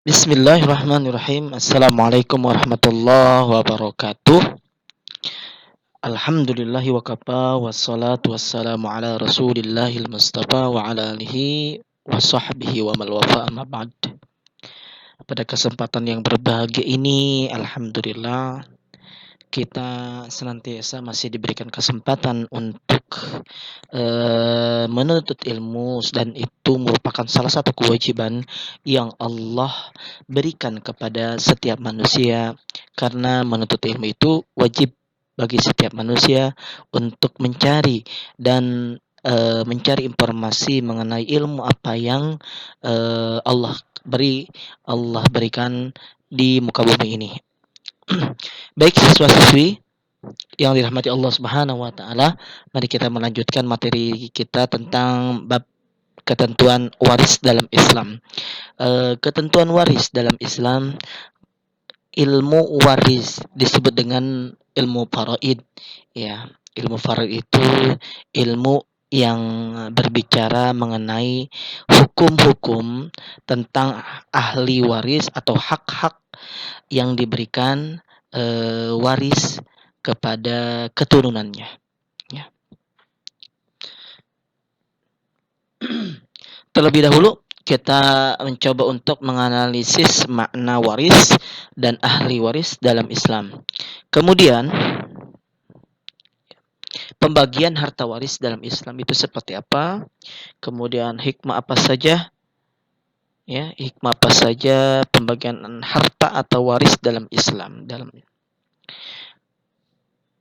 Bismillahirrahmanirrahim. Assalamualaikum warahmatullahi wabarakatuh. Alhamdulillahi wa kafa wassalatu wassalamu ala rasulillahil mustafa wa ala alihi wa sahbihi wa mal wafa amma ba'd. Pada kesempatan yang berbahagia ini, alhamdulillah kita senantiasa masih diberikan kesempatan untuk menuntut ilmu, dan itu merupakan salah satu kewajiban yang Allah berikan kepada setiap manusia, karena menuntut ilmu itu wajib bagi setiap manusia untuk mencari dan mencari informasi mengenai ilmu apa yang Allah berikan di muka bumi ini. Baik siswa-siswi yang dirahmati Allah Subhanahu wa taala, mari kita melanjutkan materi kita tentang bab ketentuan waris dalam Islam. Ketentuan waris dalam Islam, ilmu waris disebut dengan ilmu faraid. Ya, ilmu faraid itu ilmu yang berbicara mengenai hukum-hukum tentang ahli waris atau hak-hak yang diberikan waris kepada keturunannya. Ya. Terlebih dahulu kita mencoba untuk menganalisis makna waris dan ahli waris dalam Islam. Kemudian pembagian harta waris dalam Islam itu seperti apa? Kemudian hikmah apa saja? Ya, hikmah apa saja pembagian harta atau waris dalam Islam?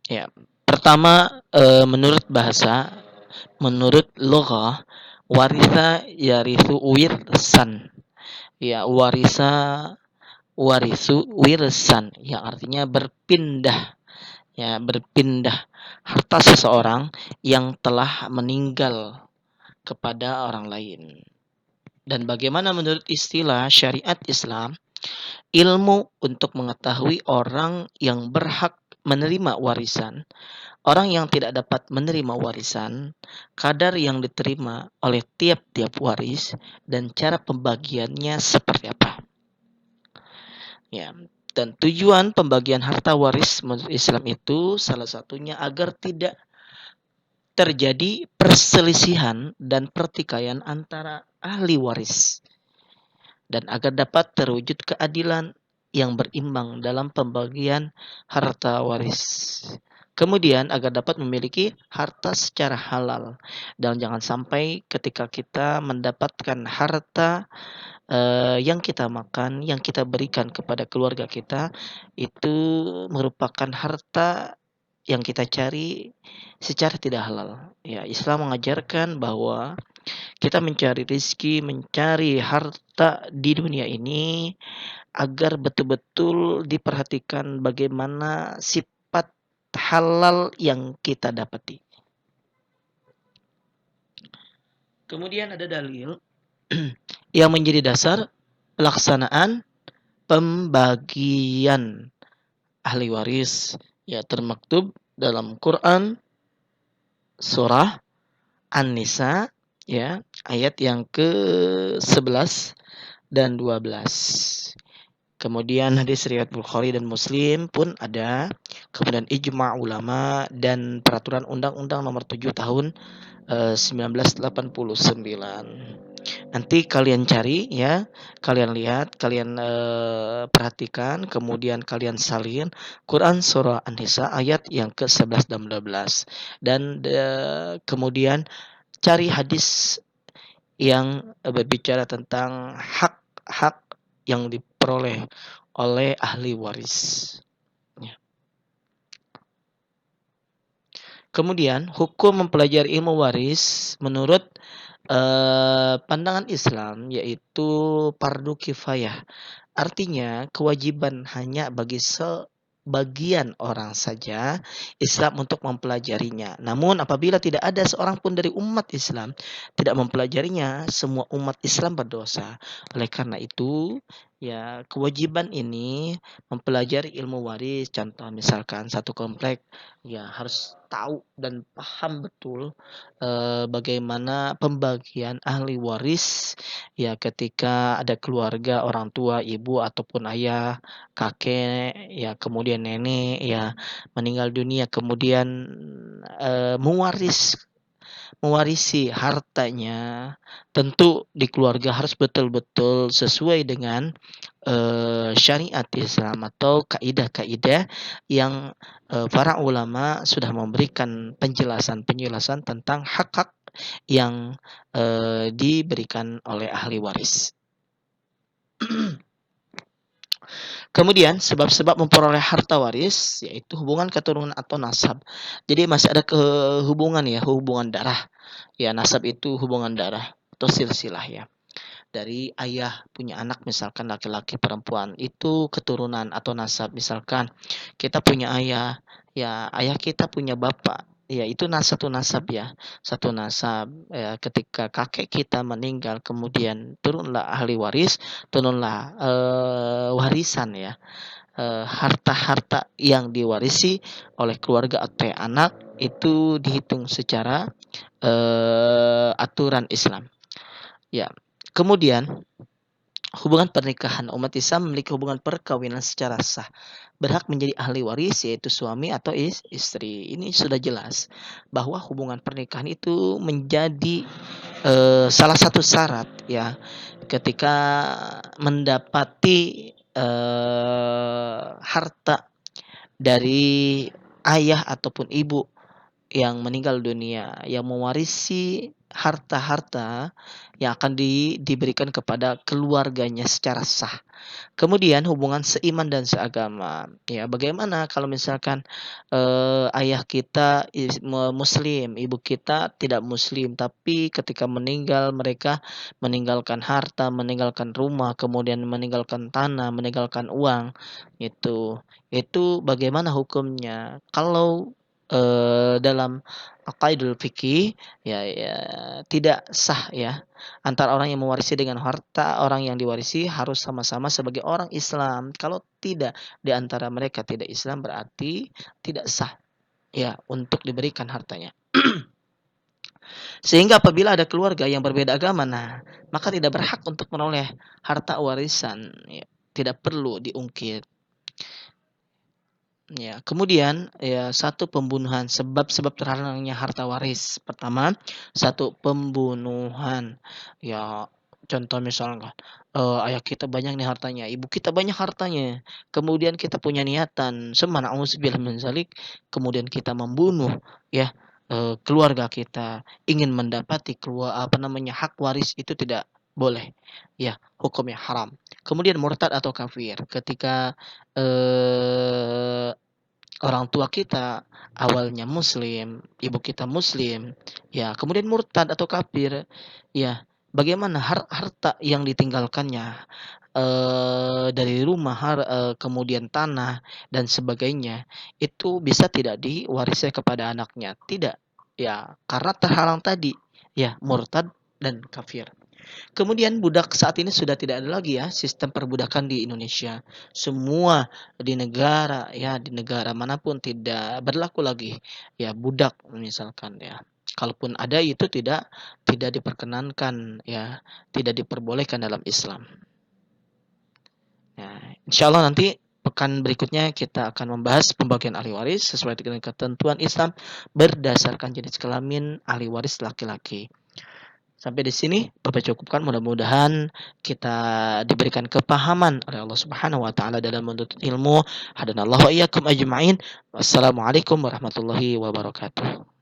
Ya, pertama menurut bahasa, menurut loghah, warisa yarithu wirsan. Ya, warisu wirsan, yang artinya berpindah. Ya, berpindah harta seseorang yang telah meninggal kepada orang lain. Dan bagaimana menurut istilah syariat Islam, ilmu untuk mengetahui orang yang berhak menerima warisan, orang yang tidak dapat menerima warisan, kadar yang diterima oleh tiap-tiap waris, dan cara pembagiannya seperti apa. Ya, dan tujuan pembagian harta waris menurut Islam itu salah satunya agar tidak terjadi perselisihan dan pertikaian antara ahli waris, dan agar dapat terwujud keadilan yang berimbang dalam pembagian harta waris. Kemudian agar dapat memiliki harta secara halal, dan jangan sampai ketika kita mendapatkan harta yang kita makan, yang kita berikan kepada keluarga kita, itu merupakan harta yang kita cari secara tidak halal. Ya, Islam mengajarkan bahwa kita mencari rizki, mencari harta di dunia ini agar betul-betul diperhatikan bagaimana sifat halal yang kita dapati. Kemudian ada dalil yang menjadi dasar pelaksanaan pembagian ahli waris, ya, termaktub dalam Quran surah An-Nisa, ya, ayat yang ke-11 dan 12. Kemudian hadis riwayat Bukhari dan Muslim pun ada. Kemudian ijma' ulama dan peraturan undang-undang nomor 7 tahun 1989. Nanti kalian cari, ya, kalian lihat, kalian perhatikan, kemudian kalian salin Quran surah An-Nisa ayat yang ke-11 dan 12. Dan kemudian cari hadis yang berbicara tentang hak-hak yang diperoleh oleh ahli waris. Ya. Kemudian hukum mempelajari ilmu waris menurut pandangan Islam yaitu fardu kifayah. Artinya kewajiban hanya bagi sebagian orang saja Islam untuk mempelajarinya. Namun apabila tidak ada seorang pun dari umat Islam tidak mempelajarinya, semua umat Islam berdosa. Oleh karena itu, ya, kewajiban ini mempelajari ilmu waris, contoh misalkan satu komplek, ya, harus tahu dan paham betul bagaimana pembagian ahli waris ya ketika ada keluarga orang tua, ibu ataupun ayah, kakek, ya kemudian nenek ya meninggal dunia kemudian mewarisi hartanya. Tentu di keluarga harus betul-betul sesuai dengan syariat Islam atau kaidah-kaidah yang para ulama sudah memberikan penjelasan-penjelasan tentang hak-hak yang diberikan oleh ahli waris. Kemudian sebab-sebab memperoleh harta waris yaitu hubungan keturunan atau nasab. Jadi masih ada hubungan ya, hubungan darah. Ya, nasab itu hubungan darah atau silsilah ya. Dari ayah punya anak misalkan laki-laki perempuan itu keturunan atau nasab. Misalkan kita punya ayah, ya ayah kita punya bapak, ya itu satu nasab ya, satu nasab ya, ketika kakek kita meninggal kemudian turunlah ahli waris, turunlah warisan ya, harta-harta yang diwarisi oleh keluarga atau anak itu dihitung secara aturan Islam ya. Kemudian hubungan pernikahan, umat Islam memiliki hubungan perkawinan secara sah. Berhak menjadi ahli waris yaitu suami atau istri. Ini sudah jelas bahwa hubungan pernikahan itu menjadi salah satu syarat ya ketika mendapati harta dari ayah ataupun ibu yang meninggal dunia, yang mewarisi harta-harta yang akan diberikan kepada keluarganya secara sah. Kemudian hubungan seiman dan seagama. Ya, bagaimana kalau misalkan ayah kita muslim, ibu kita tidak muslim, tapi ketika meninggal mereka meninggalkan harta, meninggalkan rumah, kemudian meninggalkan tanah, meninggalkan uang, itu. Itu bagaimana hukumnya? Kalau dalam aqaidul fikih ya tidak sah ya antara orang yang mewarisi dengan harta orang yang diwarisi harus sama-sama sebagai orang Islam. Kalau tidak di antara mereka tidak Islam berarti tidak sah ya untuk diberikan hartanya. Sehingga apabila ada keluarga yang berbeda agama, nah maka tidak berhak untuk menoleh harta warisan. Ya, tidak perlu diungkit. Ya, kemudian ya satu pembunuhan, sebab-sebab terhalangnya harta waris. Pertama, satu pembunuhan. Ya, contoh misalnya ayah kita banyak nih hartanya, ibu kita banyak hartanya. Kemudian kita punya niatan, auzubillahi min zalik, kemudian kita membunuh ya keluarga kita, ingin mendapati hak waris itu tidak boleh. Ya, hukumnya haram. Kemudian murtad atau kafir. Ketika orang tua kita awalnya muslim, ibu kita muslim, ya kemudian murtad atau kafir, ya bagaimana harta yang ditinggalkannya dari rumah, kemudian tanah dan sebagainya itu bisa tidak diwarisi kepada anaknya? Tidak, ya karena terhalang tadi, ya murtad dan kafir. Kemudian budak saat ini sudah tidak ada lagi ya sistem perbudakan di Indonesia. Semua di negara manapun tidak berlaku lagi ya budak misalkan ya. Kalaupun ada itu tidak diperkenankan ya, tidak diperbolehkan dalam Islam. Nah, insyaallah nanti pekan berikutnya kita akan membahas pembagian ahli waris sesuai dengan ketentuan Islam berdasarkan jenis kelamin ahli waris laki-laki. Sampai di sini Bapak cukupkan, mudah-mudahan kita diberikan kepahaman oleh Allah Subhanahu wa taala dalam menuntut ilmu. Hadanallahu wa iyyakum ajma'in. Wassalamualaikum warahmatullahi wabarakatuh.